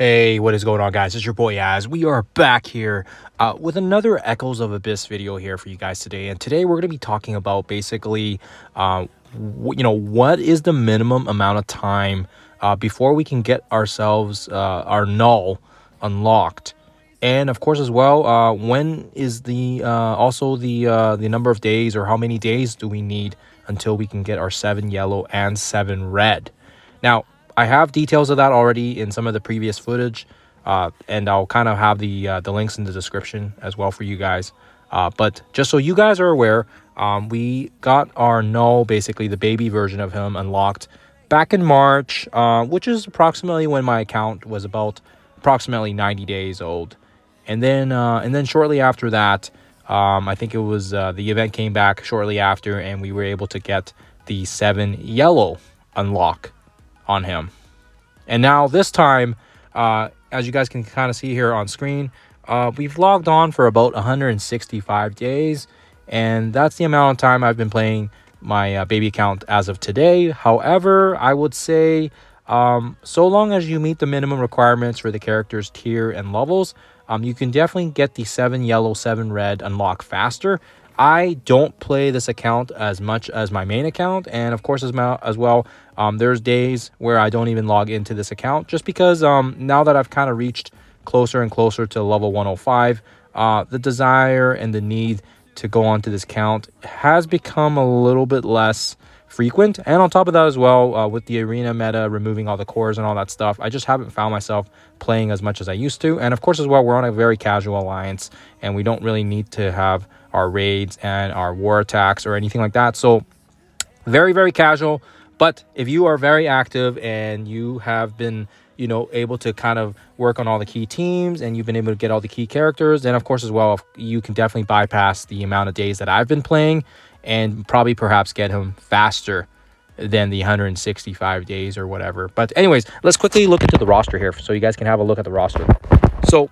Hey, what is going on, guys? It's your boy Az. We are back here with another Echoes of Abyss video here for you guys today. And today we're going to be talking about basically, what is the minimum amount of time before we can get ourselves our Knull unlocked. And of course, as well, when is the also the number of days, or how many days do we need until we can get our 7 yellow and 7 red? Now, I have details of that already in some of the previous footage, and I'll kind of have the links in the description as well for you guys. But just so you guys are aware, we got our Knull, basically the baby version of him, unlocked back in March, which is approximately when my account was about approximately 90 days old. And then shortly after that, I think it was the event came back shortly after, and we were able to get the 7 yellow unlock on him. And now this time, as you guys can kind of see here on screen, we've logged on for about 165 days, and that's the amount of time I've been playing my baby account as of today. However, I would say so long as you meet the minimum requirements for the character's tier and levels, you can definitely get the 7 yellow 7 red unlock faster. I don't play this account as much as my main account, and of course as well, there's days where I don't even log into this account just because now that I've kind of reached closer and closer to level 105, the desire and the need to go onto this account has become a little bit less frequent. And on top of that as well, with the arena meta removing all the cores and all that stuff, I just haven't found myself playing as much as I used to. And of course as well, we're on a very casual alliance, and we don't really need to have our raids and our war attacks or anything like that. So very, very casual. But if you are very active and you have been, able to kind of work on all the key teams, and you've been able to get all the key characters, then of course as well, you can definitely bypass the amount of days that I've been playing and probably perhaps get him faster than the 165 days or whatever. But anyways, let's quickly look into the roster here so you guys can have a look at the roster. So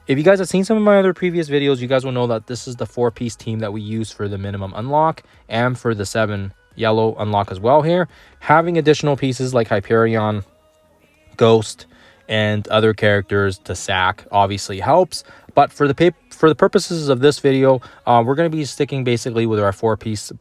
if you guys have seen some of my other previous videos, you guys will know that this is the 4-piece team that we use for the minimum unlock and for the 7 yellow unlock as well here. Having additional pieces like Hyperion, Ghost, and other characters to sack obviously helps. But for the purposes of this video, we're going to be sticking basically with our 4-piece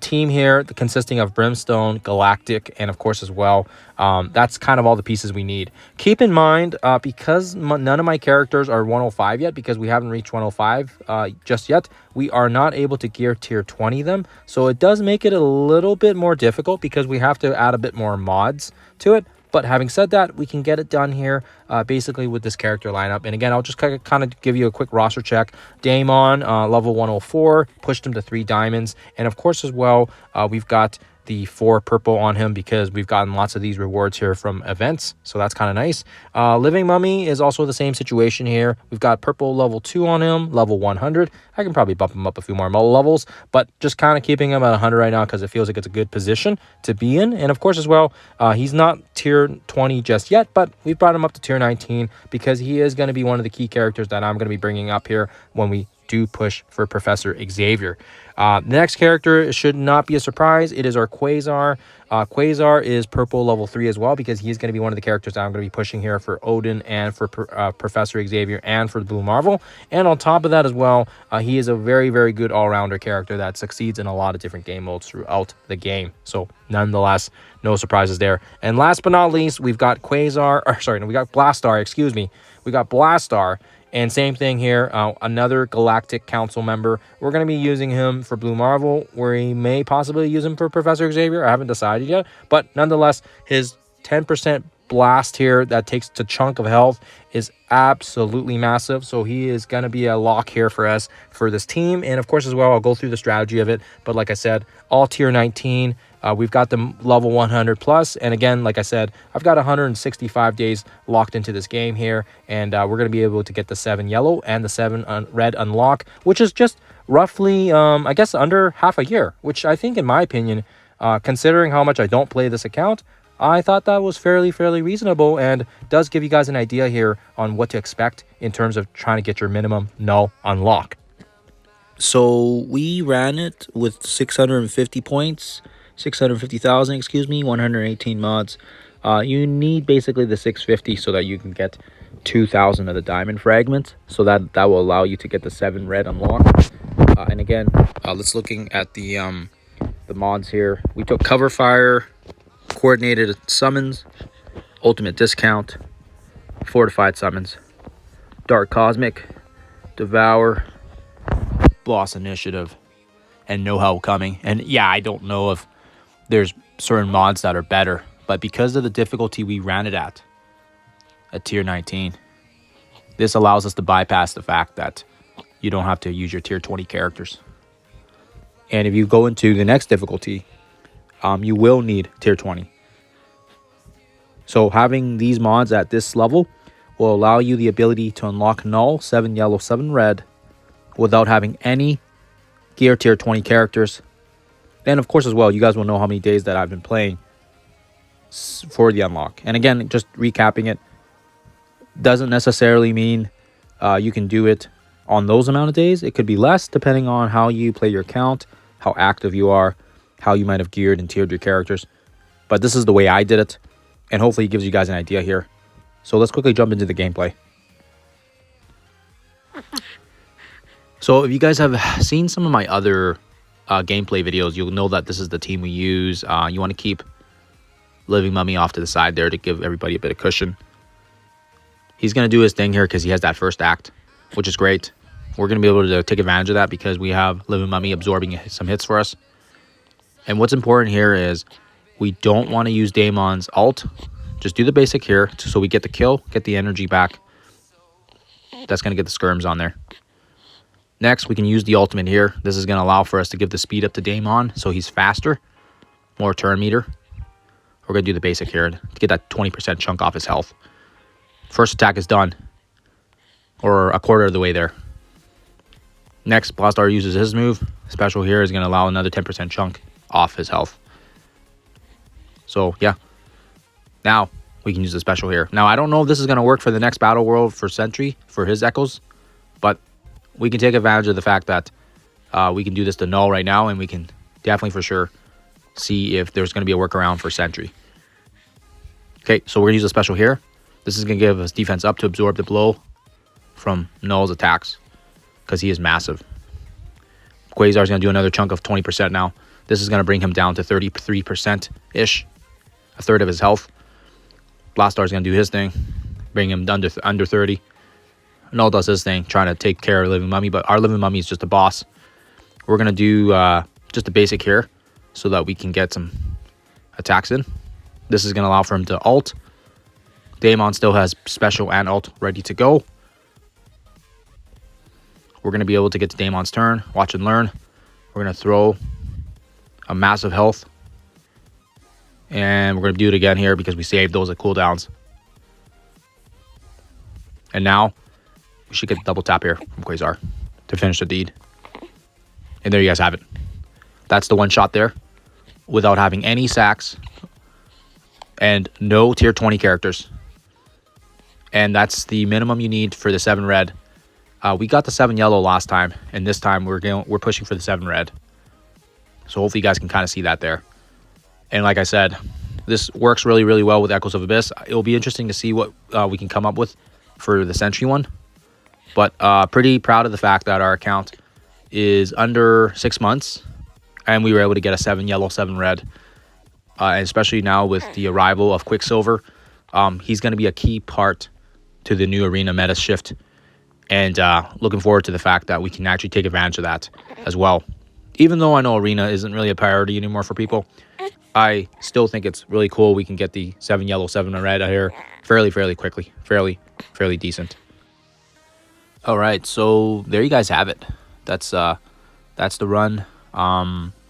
team here, consisting of Brimstone, Galactic, and of course as well, that's kind of all the pieces we need. Keep in mind, because none of my characters are 105 yet, because we haven't reached 105 just yet, we are not able to gear tier 20 them. So it does make it a little bit more difficult because we have to add a bit more mods to it. But having said that, we can get it done here basically with this character lineup. And again, I'll just kind of give you a quick roster check. Daemon, level 104, pushed him to 3 diamonds. And of course as well, we've got the 4 purple on him because we've gotten lots of these rewards here from events, so that's kind of nice. Living Mummy is also the same situation here. We've got purple level 2 on him, level 100. I can probably bump him up a few more levels, but just kind of keeping him at 100 right now because it feels like it's a good position to be in. And of course as well, he's not tier 20 just yet, but we've brought him up to tier 19 because he is going to be one of the key characters that I'm going to be bringing up here when we do push for Professor Xavier. The next character should not be a surprise. It is our QUASAR. QUASAR is purple level 3 as well because he's going to be one of the characters that I'm going to be pushing here for Odin and for Professor Xavier and for the Blue Marvel. And on top of that as well, he is a very, very good all-rounder character that succeeds in a lot of different game modes throughout the game. So nonetheless, no surprises there. And last but not least, we've got we got Blastar, excuse me. We got Blastar. And same thing here, another Galactic Council member. We're going to be using him for Blue Marvel, where we may possibly use him for Professor Xavier. I haven't decided yet. But nonetheless, his 10% blast here that takes a chunk of health is absolutely massive. So he is going to be a lock here for us for this team. And of course as well, I'll go through the strategy of it. But like I said, all tier 19. We've got the level 100 plus, and again, like I said, I've got 165 days locked into this game here, and we're going to be able to get the 7 yellow and the 7 red unlock, which is just roughly, I guess, under half a year, which I think, in my opinion, considering how much I don't play this account, I thought that was fairly reasonable, and does give you guys an idea here on what to expect in terms of trying to get your minimum Knull unlock. So we ran it with 650 points. 650,000, excuse me, 118 mods. You need basically the 650 so that you can get 2,000 of the diamond fragments. So that will allow you to get the 7 red unlocked. And again, let's looking at the mods here. We took cover fire, coordinated summons, ultimate discount, fortified summons, dark cosmic, devour, boss initiative, and no help coming. And yeah, I don't know if there's certain mods that are better, but because of the difficulty we ran it at tier 19, this allows us to bypass the fact that you don't have to use your tier 20 characters. And if you go into the next difficulty, you will need tier 20. So having these mods at this level will allow you the ability to unlock Knull, 7 yellow, 7 red, without having any gear tier 20 characters. And of course as well, you guys will know how many days that I've been playing for the unlock. And again, just recapping it, doesn't necessarily mean you can do it on those amount of days. It could be less depending on how you play your account, how active you are, how you might have geared and tiered your characters. But this is the way I did it, and hopefully it gives you guys an idea here. So let's quickly jump into the gameplay. So if you guys have seen some of my other gameplay videos, you'll know that this is the team we use. You want to keep Living Mummy off to the side there to give everybody a bit of cushion. He's going to do his thing here because he has that first act, which is great. We're going to be able to take advantage of that because we have Living Mummy absorbing some hits for us. And what's important here is we don't want to use Daemon's ult. Just do the basic here so we get the kill, get the energy back. That's going to get the skirms on there. Next, we can use the ultimate here. This is going to allow for us to give the speed up to Daemon so he's faster. More turn meter. We're going to do the basic here to get that 20% chunk off his health. First attack is done. Or a quarter of the way there. Next, Blastar uses his move. Special here is going to allow another 10% chunk off his health. So, yeah. Now, we can use the special here. Now, I don't know if this is going to work for the next Battle World for Sentry, for his Echoes. But we can take advantage of the fact that we can do this to Knull right now. And we can definitely for sure see if there's going to be a workaround for Sentry. Okay, so we're going to use a special here. This is going to give us defense up to absorb the blow from Knull's attacks because he is massive. QUASAR is going to do another chunk of 20% now. This is going to bring him down to 33%-ish, a third of his health. Blastar is going to do his thing, bring him under 30. Knull does his thing, trying to take care of Living Mummy, but our Living Mummy is just a boss. We're going to do just a basic here so that we can get some attacks in. This is going to allow for him to ult. Daemon still has special and ult ready to go. We're going to be able to get to Daemon's turn. Watch and learn. We're going to throw a massive health. And we're going to do it again here because we saved those at cooldowns. And now we should get the double tap here from QUASAR to finish the deed. And there you guys have it. That's the one shot there without having any sacks and no tier 20 characters. And that's the minimum you need for the 7 red. We got the 7 yellow last time, and this time we're pushing for the 7 red. So hopefully you guys can kind of see that there. And like I said, this works really, really well with Echoes of Abyss. It'll be interesting to see what we can come up with for the Sentry one. But pretty proud of the fact that our account is under 6 months, and we were able to get a 7 yellow, 7 red. And especially now with the arrival of Quicksilver, he's going to be a key part to the new arena meta shift. And looking forward to the fact that we can actually take advantage of that as well. Even though I know arena isn't really a priority anymore for people, I still think it's really cool we can get the 7 yellow, 7 red out here fairly quickly. Fairly decent. All right, so there you guys have it. That's the run.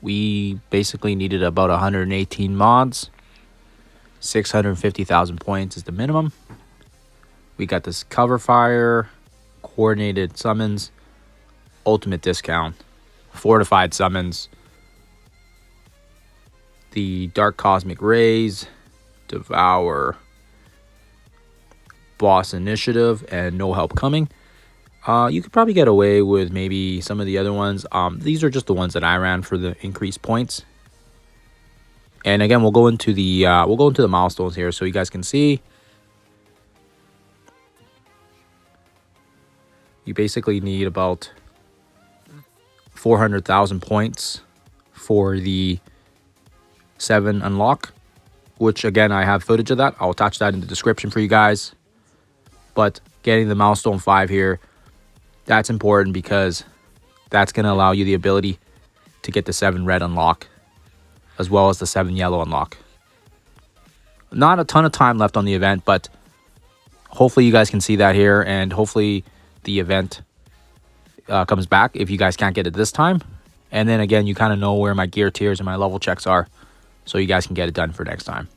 We basically needed about 118 mods. 650,000 points is the minimum. We got this cover fire, coordinated summons, ultimate discount, fortified summons, the dark cosmic rays, devour, boss initiative, and no help coming. You could probably get away with maybe some of the other ones. These are just the ones that I ran for the increased points. And again, we'll go into the milestones here so you guys can see. You basically need about 400,000 points for the 7 unlock, which again, I have footage of that. I'll attach that in the description for you guys. But getting the milestone 5 here, that's important because that's going to allow you the ability to get the 7 red unlock as well as the 7 yellow unlock. Not a ton of time left on the event, but hopefully you guys can see that here, and hopefully the event comes back if you guys can't get it this time. And then again, you kind of know where my gear tiers and my level checks are, so you guys can get it done for next time.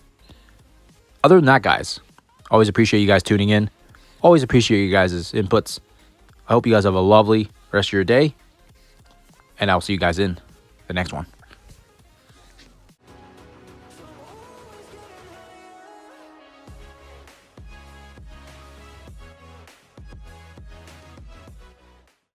Other than that, guys, always appreciate you guys tuning in. Always appreciate you guys' inputs. I hope you guys have a lovely rest of your day, and I'll see you guys in the next one.